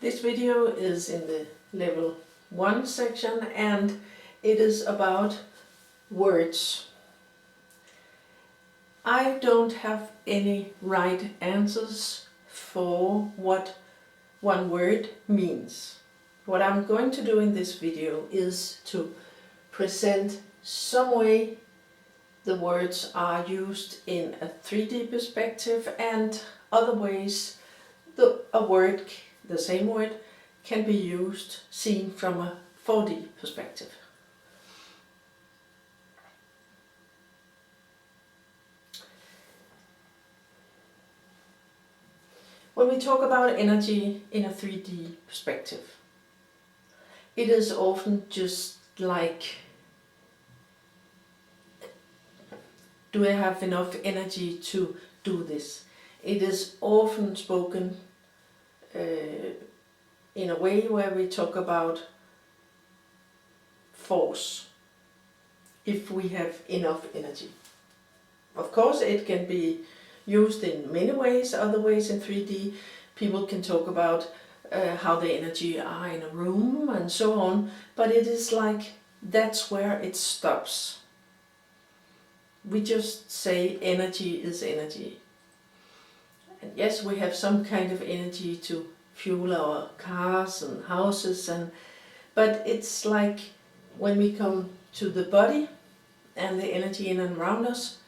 This video is in the level 1 section and it is about words. I don't have any right answers for what one word means. What I'm going to do in this video is to present some way the words are used in a 3D perspective and other ways the same word can be used seen from a 4D perspective. When we talk about energy in a 3D perspective, it is often just like, do I have enough energy to do this? It is often spoken in a way where we talk about force, if we have enough energy. Of course it can be used in many ways, other ways in 3D. People can talk about how the energy are in a room and so on, but it is like that's where it stops. We just say energy is energy. And yes, we have some kind of energy to fuel our cars and houses, but it's like when we come to the body and the energy in and around us,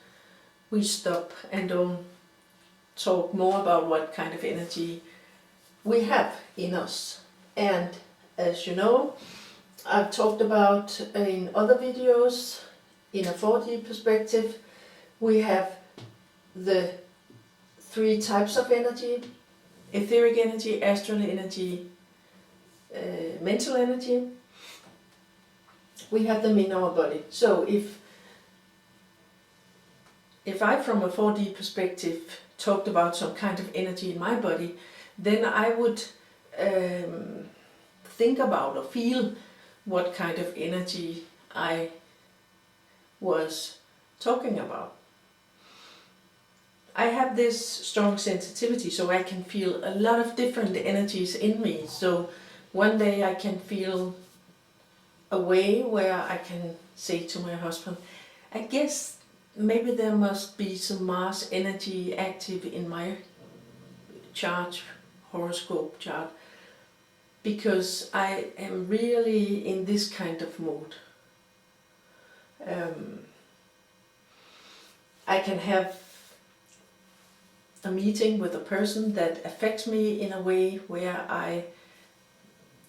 we stop and don't talk more about what kind of energy we have in us. And as you know, I've talked about in other videos, in a 4D perspective, we have the 3 types of energy: etheric energy, astral energy, mental energy. We have them in our body. So if I from a 4D perspective talked about some kind of energy in my body, then I would think about or feel what kind of energy I was talking about. I have this strong sensitivity, so I can feel a lot of different energies in me. So one day I can feel a way where I can say to my husband, I guess maybe there must be some Mars energy active in my chart, horoscope chart, because I am really in this kind of mood. I can have a meeting with a person that affects me in a way where I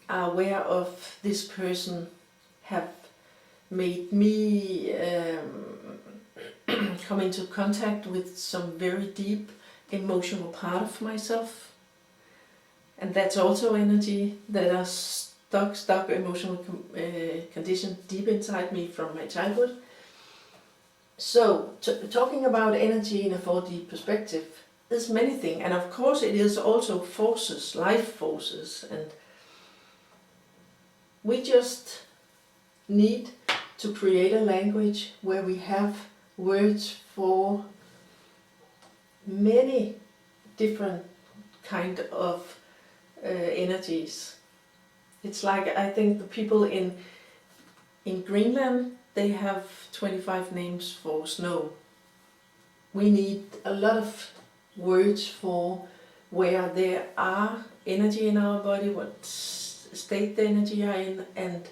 am aware of this person have made me come into contact with some very deep emotional part of myself. And that's also energy that are stuck emotional condition deep inside me from my childhood. So talking about energy in a 4D perspective is many things, and of course it is also forces, life forces, and we just need to create a language where we have words for many different kind of energies. It's like, I think the people in Greenland, they have 25 names for snow. We need a lot of words for where there are energy in our body, what state the energy are in, and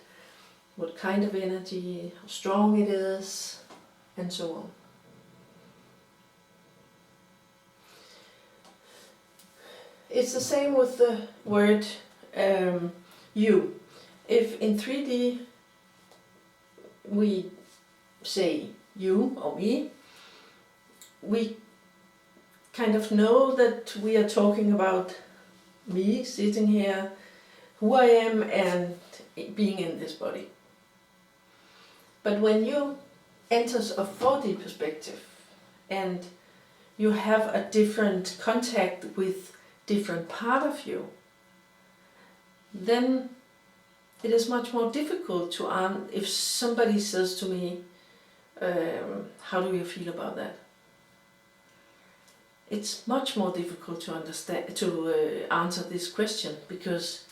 what kind of energy, how strong it is, and so on. It's the same with the word you. If in 3D we say you or me, we kind of know that we are talking about me sitting here, who I am, and being in this body. But when you enters a 4D perspective and you have a different contact with different part of you, then it is much more difficult to answer. If somebody says to me, how do you feel about that? it's much more difficult to understand, to answer this question, because,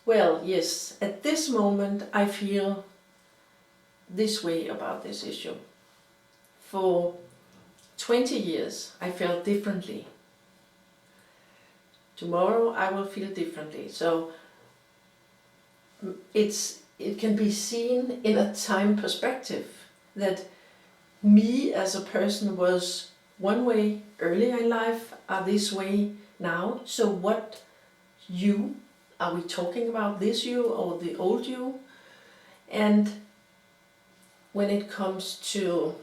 well, yes, at this moment I feel this way about this issue. For 20 years I felt differently. Tomorrow I will feel differently. So it can be seen in a time perspective that me as a person was one way earlier in life, are this way now. So what you, are we talking about this you or the old you? And when it comes to,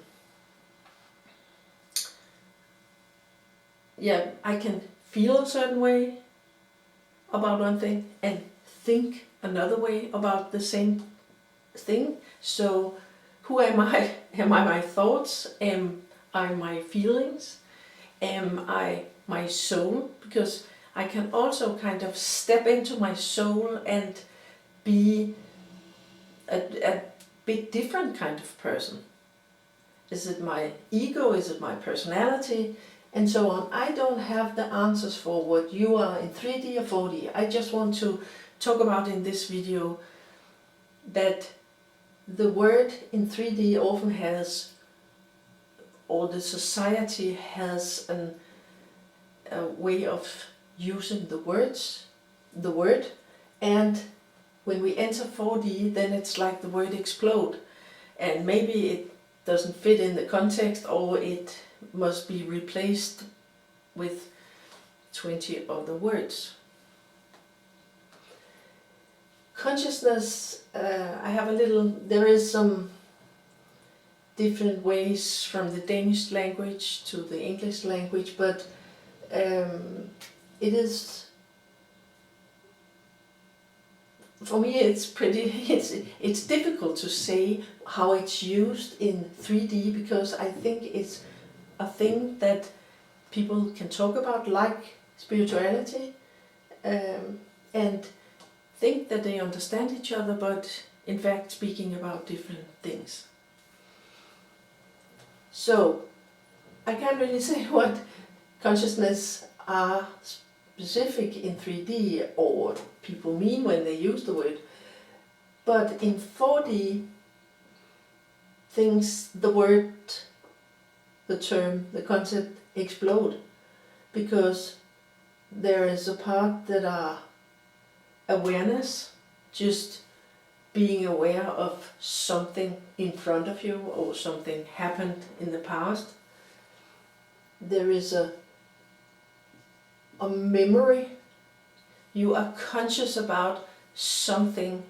yeah, I can feel a certain way about one thing and think another way about the same thing. So who am I? Am I my thoughts? Am I my feelings? Am I my soul? Because I can also kind of step into my soul and be a bit different kind of person. Is it my ego? Is it my personality? And so on. I don't have the answers for what you are in 3D or 4D. I just want to talk about in this video that the word in 3D often has, or the society has a way of using the word, and when we enter 4D, then it's like the word explode, and maybe it doesn't fit in the context, or it must be replaced with 20 other words. Consciousness, there is some different ways from the Danish language to the English language, but it is, for me it's difficult to say how it's used in 3D, because I think it's a thing that people can talk about, like spirituality, and think that they understand each other, but in fact speaking about different things. So I can't really say what consciousness are specific in 3D or what people mean when they use the word, but in 4D things, the term, the concept explode, because there is a part that are awareness, just being aware of something in front of you or something happened in the past. There is a memory. You are conscious about something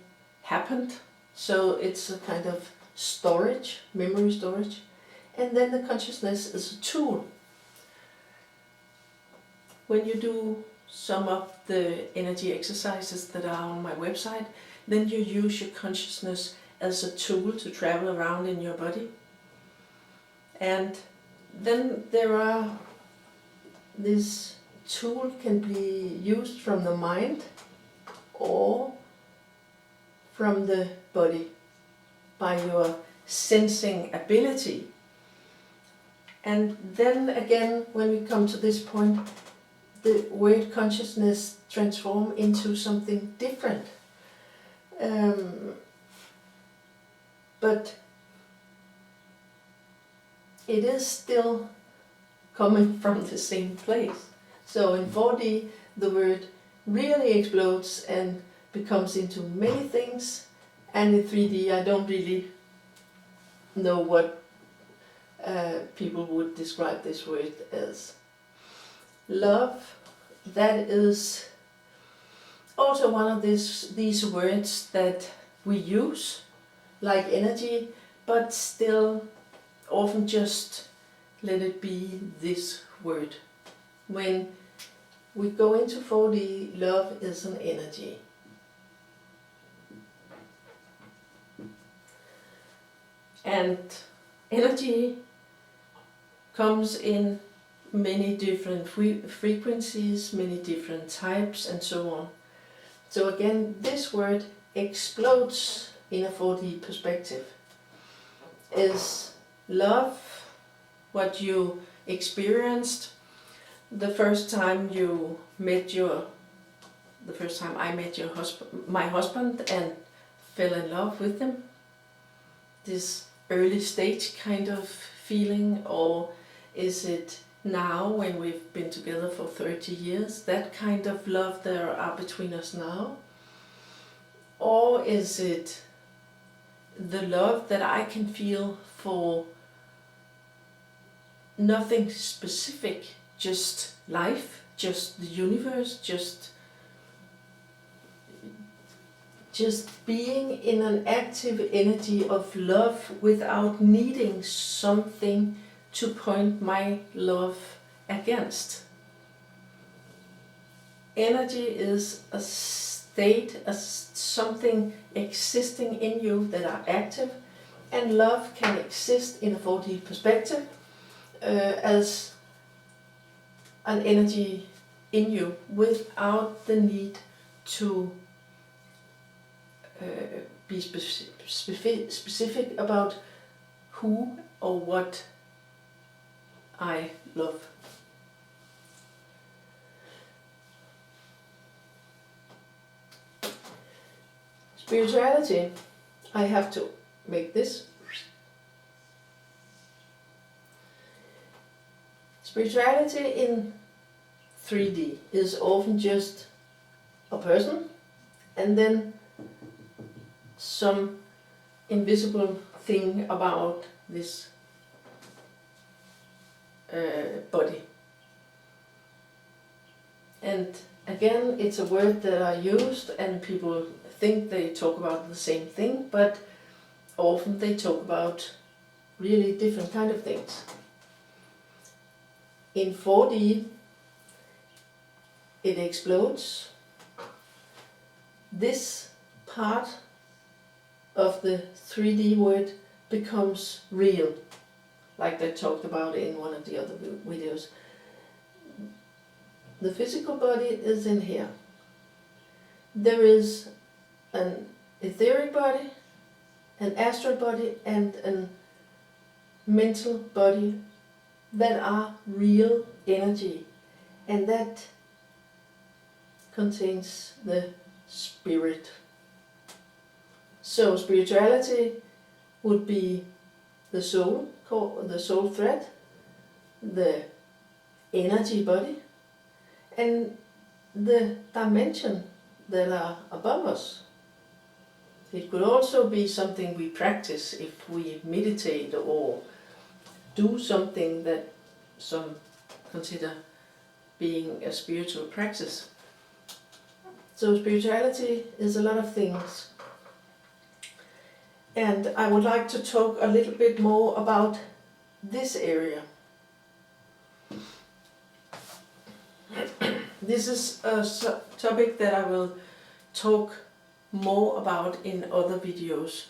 happened, so it's a kind of storage, memory storage. And then the consciousness is a tool. When you do some of the energy exercises that are on my website, then you use your consciousness as a tool to travel around in your body. And then this tool can be used from the mind or from the body by your sensing ability. And then again, when we come to this point, the word consciousness transforms into something different. But it is still coming from the same place. So in 4D, the word really explodes and becomes into many things, and in 3D, I don't really know what people would describe this word as. Love, that is also one of these words that we use like energy, but still often just let it be this word. When we go into 4D, love is an energy. And energy comes in many different frequencies, many different types, and so on. So again, this word explodes in a 4D perspective. Is love what you experienced. The first time I met my husband, and fell in love with him. This early stage kind of feeling, or is it now when we've been together for 30 years, that kind of love there are between us now? Or is it the love that I can feel for nothing specific, just life, just the universe, just being in an active energy of love without needing something to point my love against? Energy is a state, something existing in you that are active, and love can exist in a 4D perspective as an energy in you without the need to be specific about who or what I love. Spirituality, I have to make this. Spirituality in 3D is often just a person and then some invisible thing about this body. And again, it's a word that I used, and people think they talk about the same thing, but often they talk about really different kind of things. In 4D, it explodes. This part of the 3D word becomes real, like they talked about in one of the other videos. The physical body is in here. There is an etheric body, an astral body, and a mental body that are real energy, and that contains the spirit. So spirituality would be the soul, the soul thread, the energy body, and the dimension that are above us. It could also be something we practice if we meditate or do something that some consider being a spiritual practice. So spirituality is a lot of things. And I would like to talk a little bit more about this area. This is a topic that I will talk more about in other videos,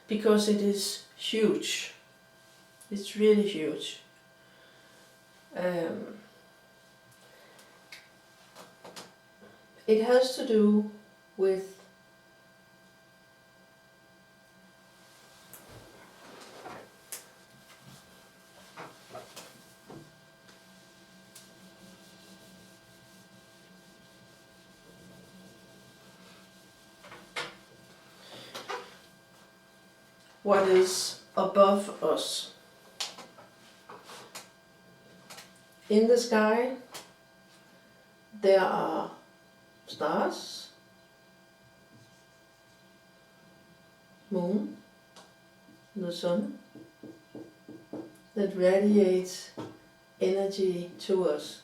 because it is huge. It's really huge. It has to do with what is above us. In the sky, there are stars, moon, the sun, that radiates energy to us.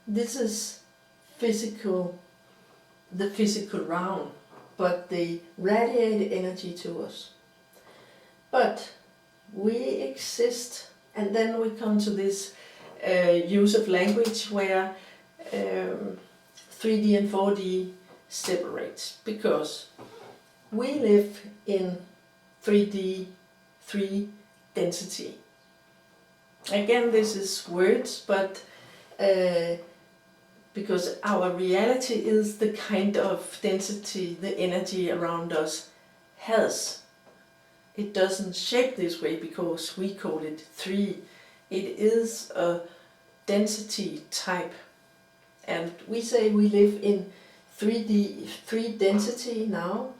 This is physical, the physical realm, but they radiate energy to us. But we exist, and then we come to this use of language where 3D and 4D separates, because we live in 3D, 3 density. Again, this is words, but because our reality is the kind of density the energy around us has. It doesn't shape this way because we call it 3. It is a density type. And we say we live in 3 density now.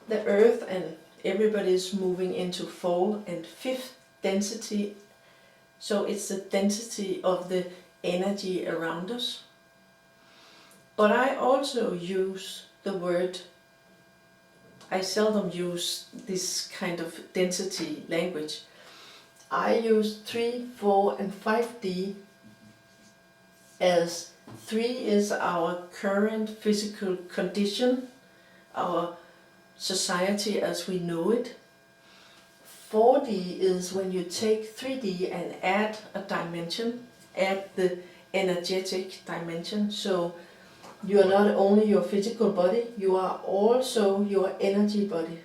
The Earth and everybody is moving into 4th and 5th density. So it's the density of the energy around us. But I also use the word, I seldom use this kind of density language. I use 3, 4 and 5D as 3 is our current physical condition, our society as we know it. 4D is when you take 3D and add a dimension, add the energetic dimension. So you are not only your physical body, you are also your energy body.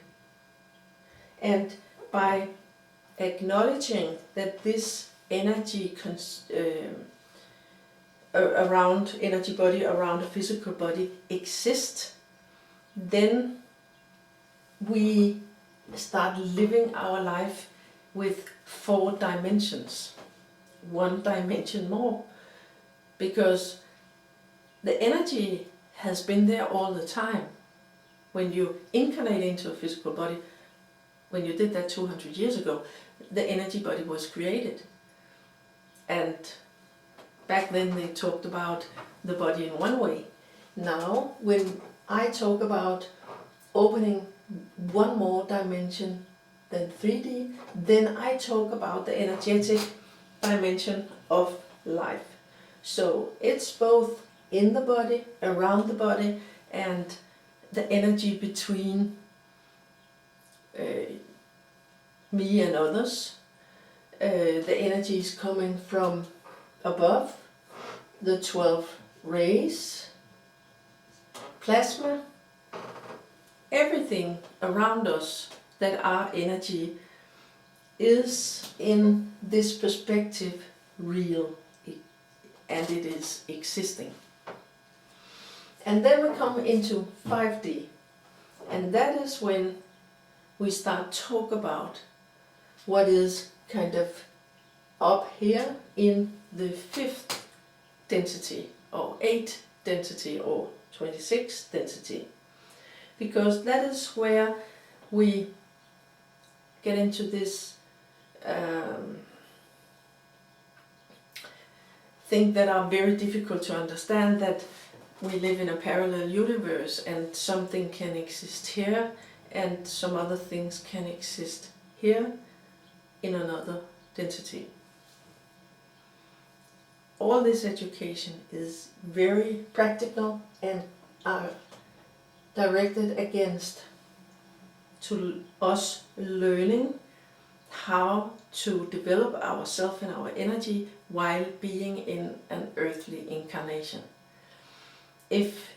And by acknowledging that this energy around energy body, around the physical body exists, then we start living our life with 4 dimensions, 1 dimension more, because the energy has been there all the time. When you incarnate into a physical body, when you did that 200 years ago, the energy body was created. And back then they talked about the body in one way. Now, when I talk about opening 1 more dimension than 3D, then I talk about the energetic dimension of life. So it's both in the body, around the body, and the energy between me and others. The energy is coming from above, the 12 rays, plasma, everything around us that are energy is in this perspective real, and it is existing. And then we come into 5D, and that is when we start talk about what is kind of up here in the 5th density, or 8th density, or 26th density. Because that is where we get into this thing that are very difficult to understand, that we live in a parallel universe and something can exist here and some other things can exist here in another density. All this education is very practical and are directed against to us learning how to develop ourselves and our energy while being in an earthly incarnation. If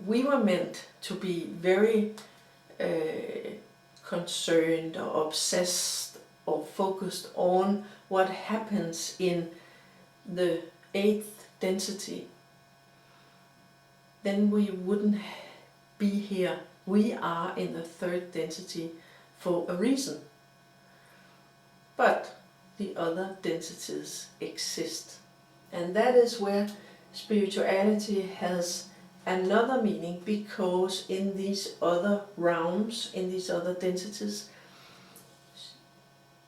we were meant to be very concerned or obsessed or focused on what happens in the 8th density, then we wouldn't be here. We are in the 3rd density for a reason. But the other densities exist. And that is where spirituality has another meaning, because in these other realms, in these other densities,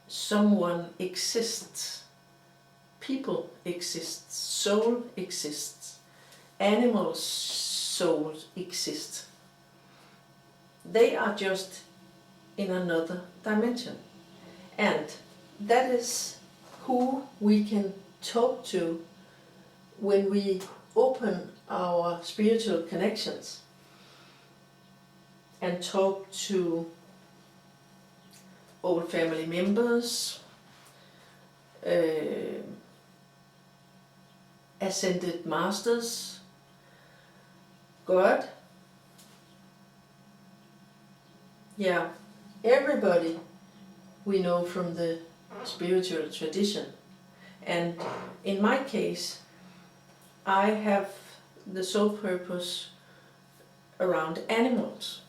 someone exists. People exist. Soul exists. Animals' souls exist. They are just in another dimension. And that is who we can talk to when we open our spiritual connections and talk to old family members, ascended masters, God. Yeah, everybody we know from the spiritual tradition. And in my case, I have the sole purpose around animals.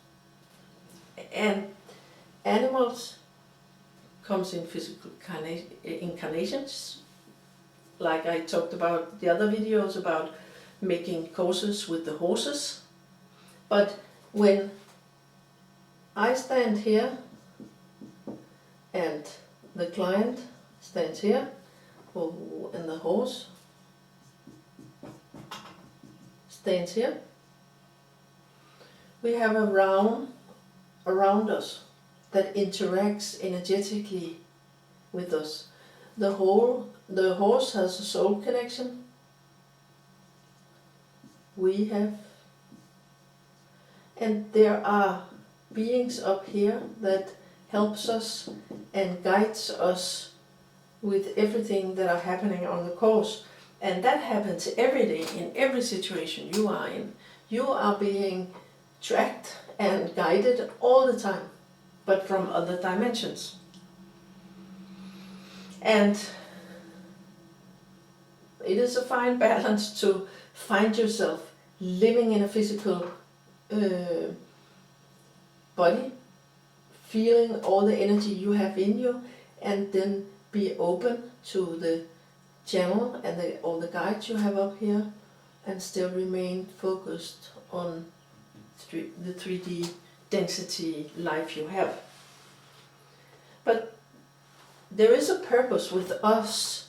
And animals comes in physical incarnations, like I talked about the other videos about making courses with the horses. But when I stand here and the client stands here, and the horse stands here, we have a round around us that interacts energetically with us. The horse has a soul connection. We have, and there are beings up here that helps us and guides us with everything that are happening on the course. And that happens every day in every situation you are in. You are being tracked and guided all the time, but from other dimensions. And it is a fine balance to find yourself living in a physical body, feeling all the energy you have in you, and then be open to the channel and all the guides you have up here, and still remain focused on the 3D density life you have. But there is a purpose with us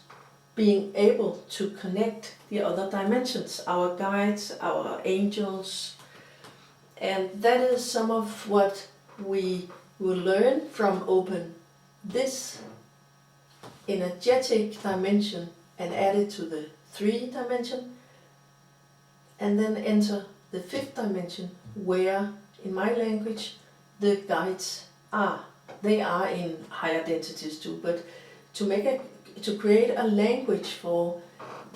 being able to connect the other dimensions, our guides, our angels, and that is some of what we will learn from open this energetic dimension and add it to the 3 dimension, and then enter the 5th dimension, where in my language the guides are. They are in higher densities too, but to create a language for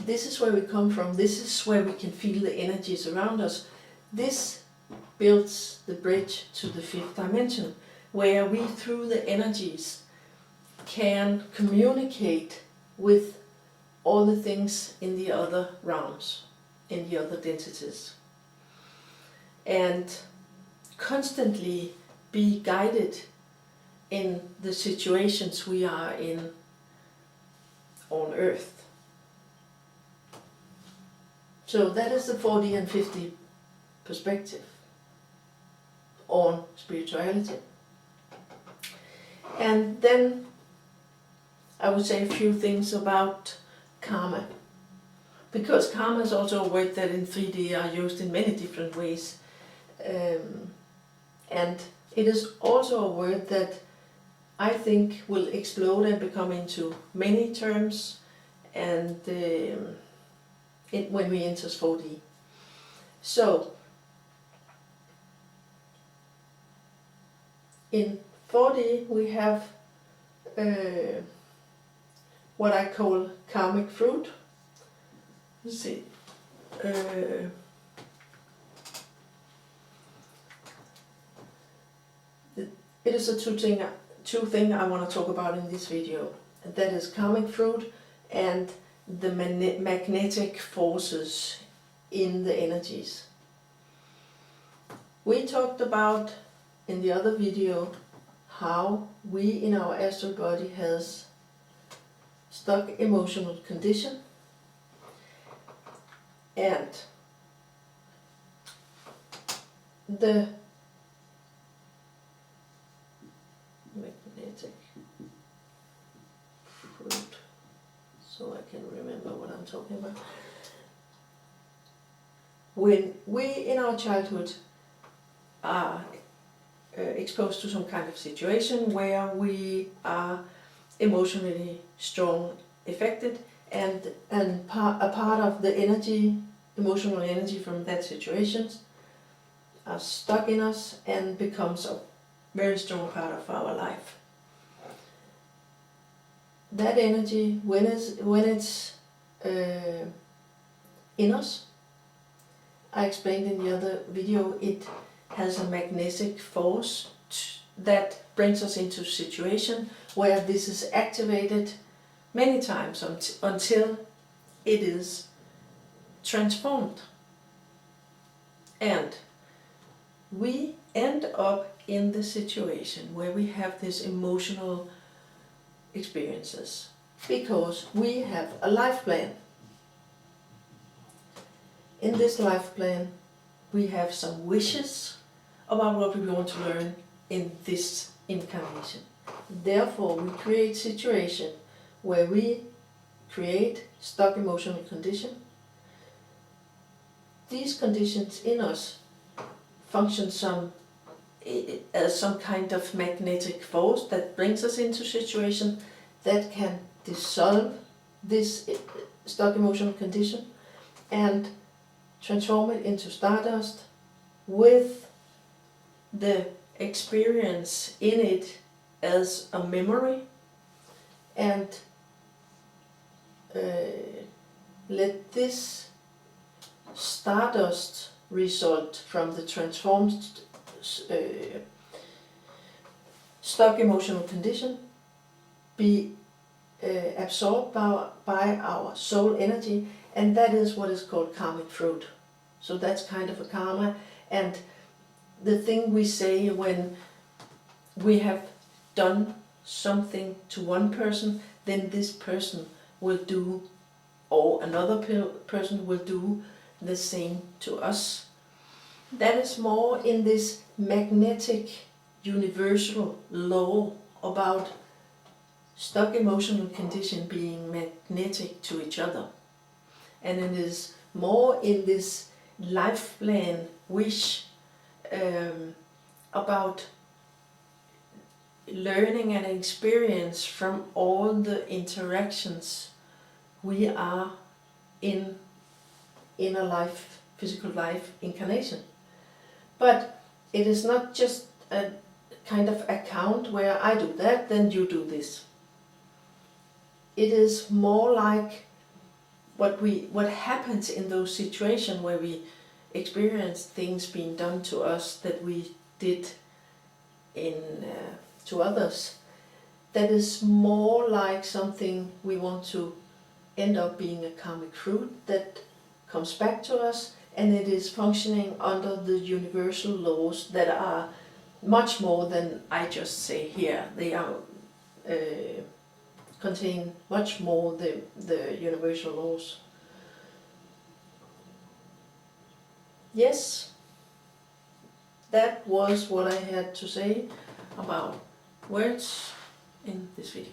this is where we come from, this is where we can feel the energies around us. This builds the bridge to the 5th dimension, where we through the energies can communicate with all the things in the other realms, in the other densities, and constantly be guided in the situations we are in on Earth. So that is the 4D and 5D perspective on spirituality. And then I would say a few things about karma, because karma is also a word that in 3D are used in many different ways, and it is also a word that I think will explode and become into many terms, and when we enter 4D. So in 4D we have what I call karmic fruit. Let's see. It is a two thing I want to talk about in this video. That is karmic fruit and the magnetic forces in the energies. We talked about in the other video how we in our astral body has stuck emotional condition, and the magnetic fruit, so I can remember what I'm talking about. When we in our childhood are exposed to some kind of situation where we are emotionally strong, affected, and a part of the energy, emotional energy from that situation are stuck in us and becomes a very strong part of our life. That energy, when it's in us, I explained in the other video, it has a magnetic force that brings us into a situation where this is activated many times until it is transformed. And we end up in the situation where we have these emotional experiences. because we have a life plan. In this life plan, we have some wishes about what we want to learn in this incarnation. Therefore, we create situation where we create stuck emotional condition. These conditions in us function as some kind of magnetic force that brings us into situation that can dissolve this stuck emotional condition and transform it into stardust with the experience in it as a memory, and let this stardust result from the transformed stuck emotional condition be absorbed by our soul energy, and that is what is called karmic fruit. So that's kind of a karma, and the thing we say when we have done something to one person, then this person will do, or another person will do the same to us. That is more in this magnetic universal law about stuck emotional condition being magnetic to each other. And it is more in this life plan wish about learning and experience from all the interactions we are in a life, physical life incarnation. But it is not just a kind of account where I do that, then you do this. It is more like what happens in those situations where we experience things being done to us that we did to others. That is more like something we want to end up being a karmic fruit that comes back to us, and it is functioning under the universal laws that are much more than I just say here. They are contain much more the universal laws. Yes, that was what I had to say about words in this video.